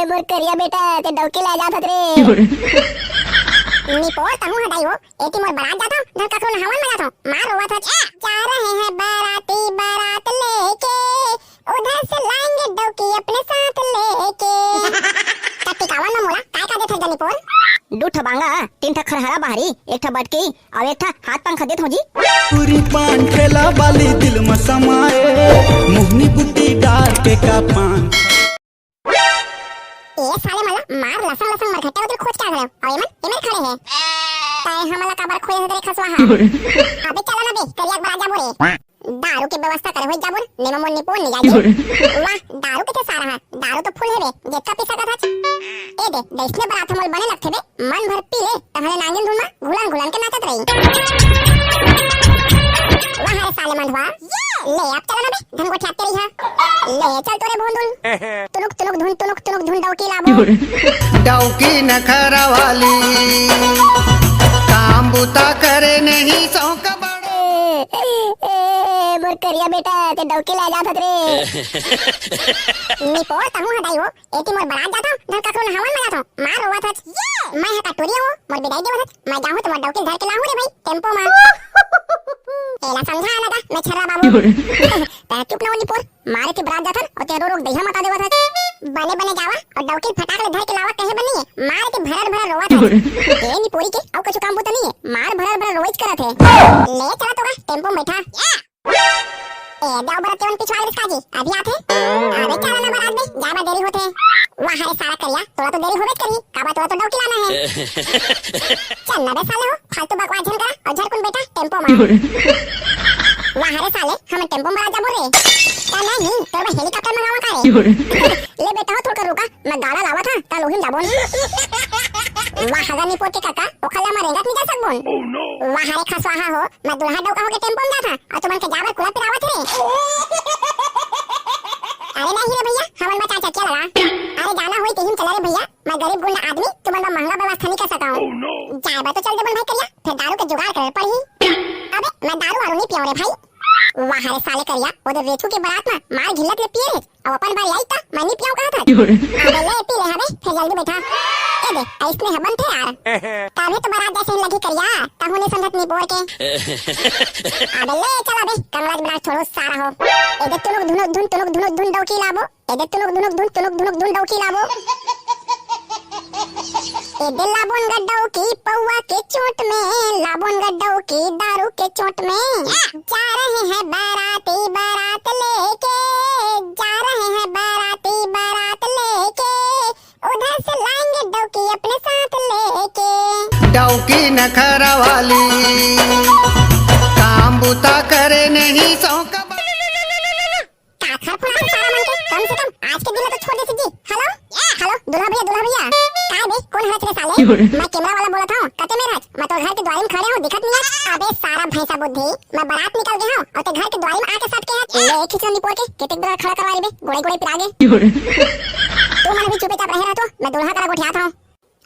मोर करिया बेटा ते डौके ले जात रे नी पोर तहु हदाई हो एती मोर बारात जाता धर कखरो हवन में जाता मार रोवत है जा रहे हैं बाराती बारात लेके उधर से लाएंगे डौकी अपने साथ लेके तत्ती कावन में मोला काय का देत है जनी पोर दू ठा बांगा तीन ठा खरहरा बाहरी एक ठा बटकी और एक ठा हाथ पंखा देत हो जी पूरी पान ठेला वाली दिल में समाए मुहनी बुद्धि डाल के का पान ये साले मला मार लसन लसन मर घट्टे उधर खोज क्या करे और एमन खड़े है ताए हमला काबर खोज दे खसवा हा अबे चला ना बे करिया एक बार आजा बोरे दारू की व्यवस्था करे होई जाबुर नेमा मोन निपोन नहीं जाई वाह दारू किथे सारा है दारू तो फुल है बे जेका पीसा का था ए दे देसले बरात हमल बने लगथे बे मन भर पी ले तहले नागिन धुन में घुलन घुलन के नाचत रही वाह रे साले मंधवा ले अब चला ना बे धन को ठाते रही है ले चल तोरे भोंदुल तुनुक तुनुक धुन डौकी लाबो डौकी नखरा वाली काम बुता करे नहीं सौका मोर करिया बेटा ते डौके ले जात रे नी पोर तहु हदाई हो एती मोर बारात जाता धर कखरो हवन में जाता मार रोवत है मैं है कटोरी हो मोर बिदाई देवत मैं जाहूं तो मोर डौके धर के लाहूं रे भाई टेम्पो में एला समझा लगा मैं छर्रा बाबू ता चुप ना नी पोर मारे के बारात जाता और ते रोक दहिया मता देवत है बने बने जावा और डौके फटाक ले धर के लावा कहे बनी है मार के भरर रोवत है ए नी पोरी के और कुछ काम बुता नहीं है मार भरर रोज करत है ले चला तो टेम्पो में बैठा ए दाव बरात केवन पिछवाड़े रिस्का जी अभी आथे अबे चला ना बारात में जाबा देरी होथे वहां रे सारा करिया तोरा तो देरी होबे करी काबा तोरा तो डौकी लाना है चल ना बे साले हो फालतू बकवास झन करा और झरकुन बेटा टेम्पो में वहां रे साले हम टेम्पो में जा बोल रे ता नहीं तोरा हेलीकॉप्टर मंगावा का रे ले बेटा हो थोड़ा रुका मैं गाड़ा लावा था ता लोहिन जाबोन वहां हगानी पोट के काका ओखला मरेगा नहीं जा सकबोन वहां रे खसवाहा हो मैं दुल्हा डौका हो के टेम्पो में जाता और तुमन के जाबर कुला पिरावत रे अरे नहीं रे भैया हमन बता चक्के लगा अरे जाना होई कहीं चला रे भैया मैं गरीब गुंडा आदमी तुमन में महंगा व्यवस्था नहीं कर सका हूं जाबा तो चल दे बन भाई करिया फिर दारू के जुगाड़ कर पड़ी अबे मैं दारू वारू नहीं पियो रे भाई वहां रे साले करिया उधर रेथू के बारात में मार घिलत ले पिए रे और अपन बार आई ता मैं नहीं पियो कहा था अबे ले पी ले हबे फिर जल्दी बैठा ए दे ऐसने हबन थे यार तभी तो बारात जैसे लगी करिया तब होने समझत नहीं बोल के अबे ले चला बे कमराज बारात छोड़ो सारा हो ए दे तुनुक धुन डौकी लाबो ए दे तुनुक धुन डौकी लाबो ए दे लाबोन गड्ढौ की पौवा के चोट में लाबोन गड्ढौ की दारू के चोट में जा रहे हैं बाराती बारात लेके जा रहे हैं बाराती बारात लेके उधर से लाएंगे डौकी अपने साथ लेके डौकी नखरा वाली काम बुता करे नहीं सौका काखर फुला सारा मन के कम से कम आज के दिन तो छोड़ दे जी हेलो हेलो दुल्हा भैया काय बे कौन है तेरे साले मैं कैमरा वाला बोला था कते में राज मैं तो घर के द्वार में खड़े हूं दिखत नहीं है अबे सारा भैंसा बुद्धि मैं बारात निकल गया हूं और ते घर के द्वार में आके सट के ले खिचड़ी निपोर के केते बार खड़ा करवा ले बे गोड़े पिरा गे तू मन भी चुपचाप रह रहा तो मैं दुल्हा करा गोठिया था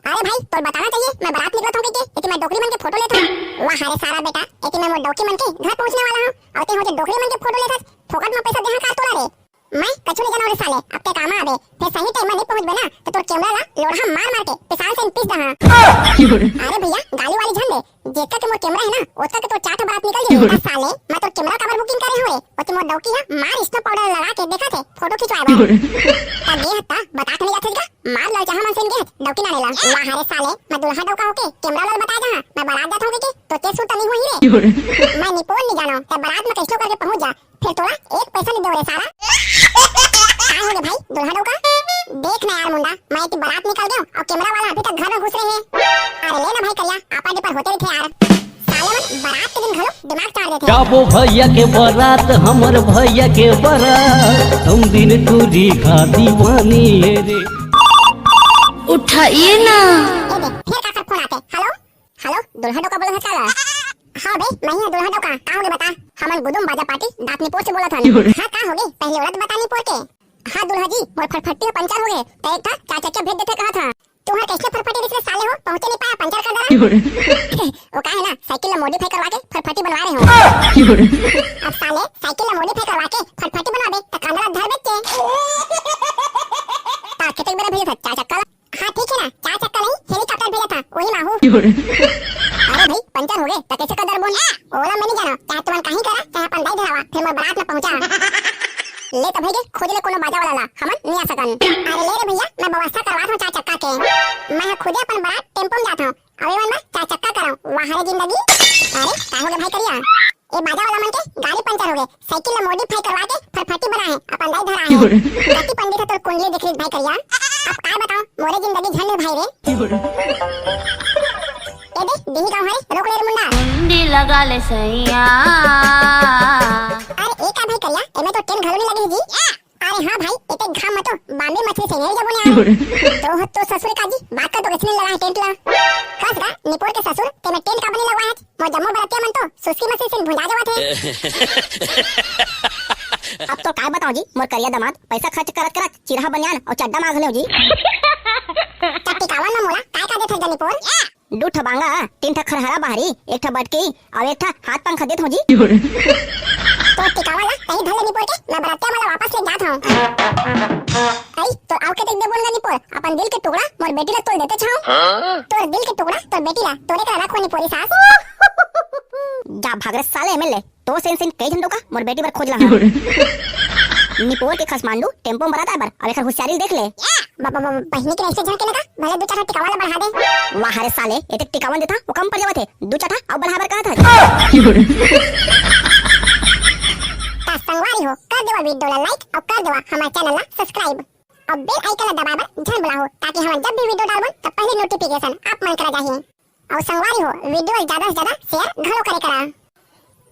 अरे भाई तो बताना चाहिए मैं बारात निकला था के इतनी मैं डोकरी मन के फोटो लेता हूं वहां रे सारा बेटा इतनी मैं वो डोकरी मन के घर पहुंचने वाला हूं और ते हो जे डोकरी मन के फोटो लेता फोकट में पैसा देहा का तोला रे मैं कछु नहीं जाना रे साले अब ते काम आबे फिर सही टाइम में नहीं पहुंच बना तो तोर कैमरा ला लोढ़ा मार के पिसाल से पीस दहा अरे भैया गाली वाली झंडे जेका के मोर कैमरा है ना ओका के तो चाट बारात निकल जाए साले मैं तो कैमरा कवर बुकिंग करे हुए और तुम डौकी है मार स्नो पाउडर लगा के देखा थे फोटो खिंचवाए बा ता दे हत्ता बता के नहीं जाते का मार लो जहां मन से गे डौकी ना लेला वहां रे साले मैं दुल्हा डौका होके कैमरा ला बता जहां मैं बारात जाता हूं के तो ते सूत नहीं हुई रे मैं निपोल नहीं जानो ते बारात में कैसे करके पहुंच जा फिर तोला एक पैसा नहीं दो रे सारा काय हो रे भाई दुल्हा डौका देख ना यार मुंडा मैं की बारात निकल गया और कैमरा वाला अभी तक घर में घुस रहे हैं अरे ले ना भाई करिया आपा पर होते थे यार साले मन बारात के दिन घरो दिमाग चाट देते जाबो भैया के बारात हमर भैया के बारात हम दिन तुरी खा दीवानी रे उठाइए ना ए दे फिर का फोन आते हेलो हेलो दुल्हा डौका बोला था हां बे मैं ही दुल्हा डौका का होगे बता हमन गुदुम बाजा पार्टी दातनी पोर से बोला था हां का होगे पहले औरत बतानी पोर के हां दुल्हा जी मोर फटफटी पंचर हो गए तो एक था चाचा के भेज देते कहा था तुम्हारे कैसे फटफटी दिखले साले हो पहुंचे नहीं पाया पंचर कर दरा वो का है ना साइकिल ला मॉडिफाई करवा के फटफटी बनवा रहे हो अब साले साइकिल ला मॉडिफाई करवा के फटफटी बनवा दे तो कांदरा धर बेचे ताकि तो एक बार भेजा था 4 चक्का। हाँ ठीक है ना, 4 चक्का नहीं हेलीकॉप्टर भेजा था, वही माहू। अरे भाई पंचर हो गए तो कैसे कदर बोल। ओला मैं नहीं जाना, चाहे तुम कहीं करा चाहे अपन दाई धरावा, फिर मैं बारात में पहुंचा ले तो भैया खोज ले कोनो बाजा वाला ला, हमन नहीं आ सकन। अरे ले रे भैया मैं व्यवस्था करवा हूं 4 चक्का के, मैं खुद अपन बारात टेंपो में जाता हूं, अबे मन 4 चक्का कराऊं वहां रे जिंदगी। अरे का हो गया भाई करिया, ये बाजा वाला मन के गाड़ी पंचर हो गए, साइकिल में मॉडिफाई करवा के फटफटी बना है अपन दाई धरा है। गति पंडित है तो कुंडली देख ली भाई करिया, अब काय बताऊं मोरे जिंदगी झंड भाई रे। ए दे दिही गांव हरे रोक ले रे मुंडा, मुंडी लगा ले सैया। अरे एक का भाई करिया एमे तो टेन घलो नहीं लगे जी। अरे हां भाई एते घाम मत बाम्बे मछली से नहीं जबो ने तो हो तो ससुर का जी बात का तो किसने लगा है टेंट ला खस का निपोर के ससुर ते में टेंट का बने लगवा है मो जम्मो बरतिया मन तो सुस्की मछली से भुला जावत है। अब तो काय बताऊं जी मोर करिया दामाद पैसा खर्च करत करत चिरहा बनियान और चड्डा मांग ले जी। चट्टी कावन में मोला काय का देत है निपोर, 2 ठा बांगा 3 ठा खरहरा बाहरी 1 ठा बटकी और 1 ठा हाथ पंखा देत हो जी। तो टिकावाला कहीं धले निपोर के मैं बरतिया वाला वापस ले जात हूं। आई तो आउ के देख दे बोलना निपोर अपन दिल के टुकड़ा मोर बेटी ला तोड़ देते छाऊ। तोर दिल के टुकड़ा तोर बेटी ला तोरे का रखो निपोरी सास जा भाग रे साले एमएलए तो सेंसिन कई झंडो का मोर बेटी पर खोज ला निपोर के खसमांडू टेंपो में बराता बर अब एकर होशियारी देख ले। बाबा पहिनी के ऐसे झड़के लगा भले 2 चाटा टिकावाला बढ़ा दे वाह रे साले एते टिकावन देता वो कम पड़ जावत है 2 चाटा अब बढ़ाबर कहा था। संगवारी हो कर देवा वीडियो ला लाइक और कर देवा हमारे चैनल ला सब्सक्राइब और बेल आइकन ला दबाबर झन बुलाओ ताकि हम जब भी वीडियो डालबो तब पहले नोटिफिकेशन आप मन करा जाही। और संगवारी हो वीडियो ज्यादा से ज्यादा शेयर घलो करे करा।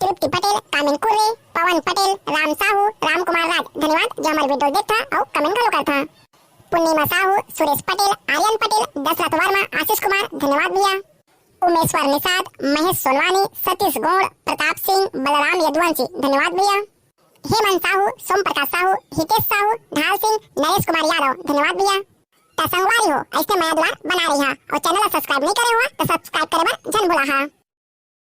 तृप्ति पटेल, कामिन कुर्रे, पवन पटेल, राम साहू, राम कुमार राज धन्यवाद जो हमारे वीडियो देखता और कमेंट घलो करता। पूर्णिमा साहू, सुरेश पटेल, आर्यन पटेल, दशरथ वर्मा, आशीष कुमार धन्यवाद भैया। उमेश्वर निषाद, महेश सोनवानी, सतीश गौड़, प्रताप सिंह, बलराम यदुवंशी धन्यवाद भैया। हेमंत साहू, सोम प्रकाश साहू, हितेश साहू, ढाल सिंह, नरेश कुमार यादव धन्यवाद भैया। संगवारी हो ऐसे मैं द्वार बना रही और चैनल सब्सक्राइब नहीं करे हुआ तो सब्सक्राइब करे बर झन भूला।